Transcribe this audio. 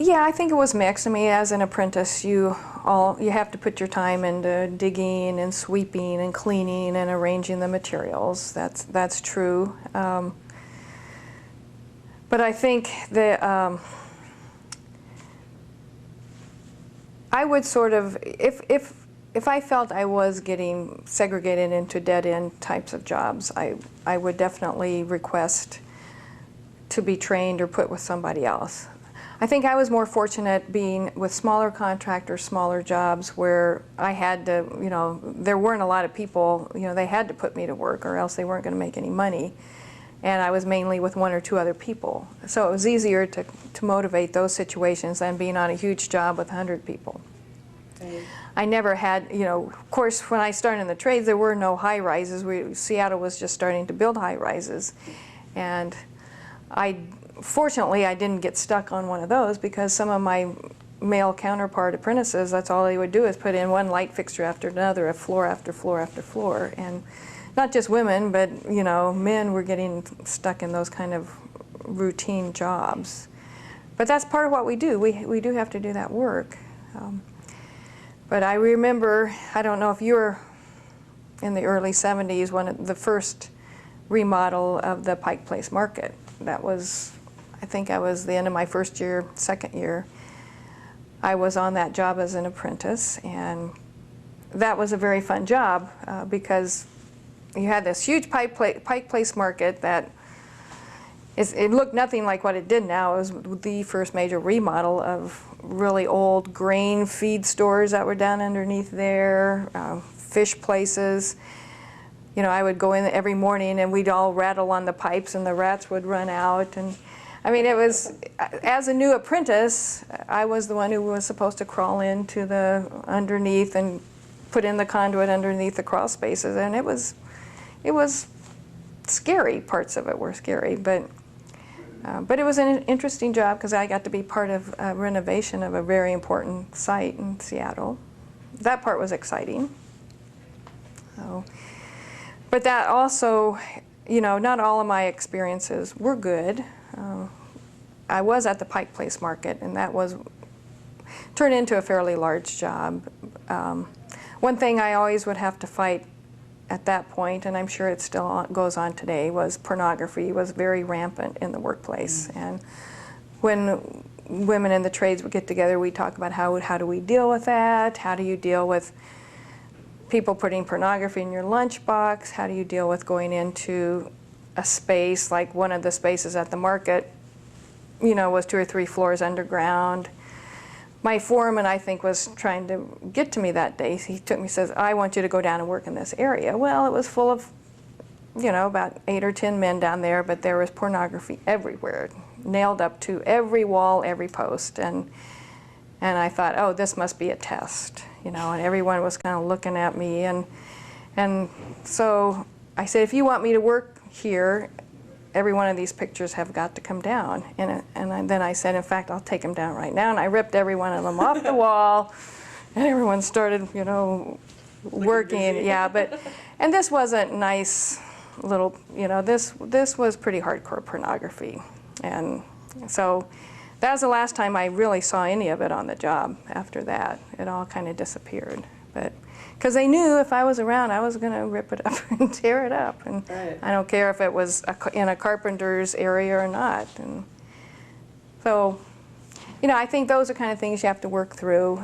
Yeah, I think it was mixed. I mean, as an apprentice, you have to put your time into digging and sweeping and cleaning and arranging the materials. That's true. But I think that I would sort of, if I felt I was getting segregated into dead-end types of jobs, I would definitely request to be trained or put with somebody else. I think I was more fortunate being with smaller contractors, smaller jobs where I had to, you know, there weren't a lot of people, you know, they had to put me to work or else they weren't going to make any money. And I was mainly with one or two other people. So it was easier to motivate those situations than being on a huge job with 100 people. Right. I never had, you know, of course, when I started in the trades, there were no high rises. Seattle was just starting to build high rises. And fortunately, I didn't get stuck on one of those because some of my male counterpart apprentices, that's all they would do is put in one light fixture after another, a floor after floor after floor. And not just women, but, you know, men were getting stuck in those kind of routine jobs. But that's part of what we do. We do have to do that work. But I remember, I don't know if you were in the early 70s, when the first remodel of the Pike Place Market. That was, I think I was the end of my first year, second year. I was on that job as an apprentice, and that was a very fun job because you had this huge Pike Place Market that it looked nothing like what it did now. It was the first major remodel of really old grain feed stores that were down underneath there, fish places. You know, I would go in every morning and we'd all rattle on the pipes and the rats would run out. And I mean, it was, as a new apprentice, I was the one who was supposed to crawl into the underneath and put in the conduit underneath the crawl spaces. And it was scary. Parts of it were scary, but it was an interesting job because I got to be part of a renovation of a very important site in Seattle. That part was exciting. So, but that also, you know, not all of my experiences were good. I was at the Pike Place Market, and that turned into a fairly large job. One thing I always would have to fight at that point, and I'm sure it still goes on today, was pornography was very rampant in the workplace. And when women in the trades would get together, we'd talk about how do we deal with that? How do you deal with people putting pornography in your lunchbox? How do you deal with going into a space like one of the spaces at the market, you know, was 2 or 3 floors underground? My foreman, I think, was trying to get to me that day. He took me, says, I want you to go down and work in this area. Well, it was full of, you know, about 8 or 10 men down there, but there was pornography everywhere, nailed up to every wall, every post. And I thought, oh, this must be a test, you know, and everyone was kind of looking at me. And so I said, if you want me to work here, every one of these pictures have got to come down. And then I said, in fact, I'll take them down right now. And I ripped every one of them off the wall, and everyone started, you know, working. Yeah, and this wasn't nice little, you know, this was pretty hardcore pornography. And so that was the last time I really saw any of it on the job. After that, it all kind of disappeared. But because they knew if I was around, I was going to rip it up and tear it up. And right. I don't care if it was in a carpenter's area or not. And so, you know, I think those are kind of things you have to work through.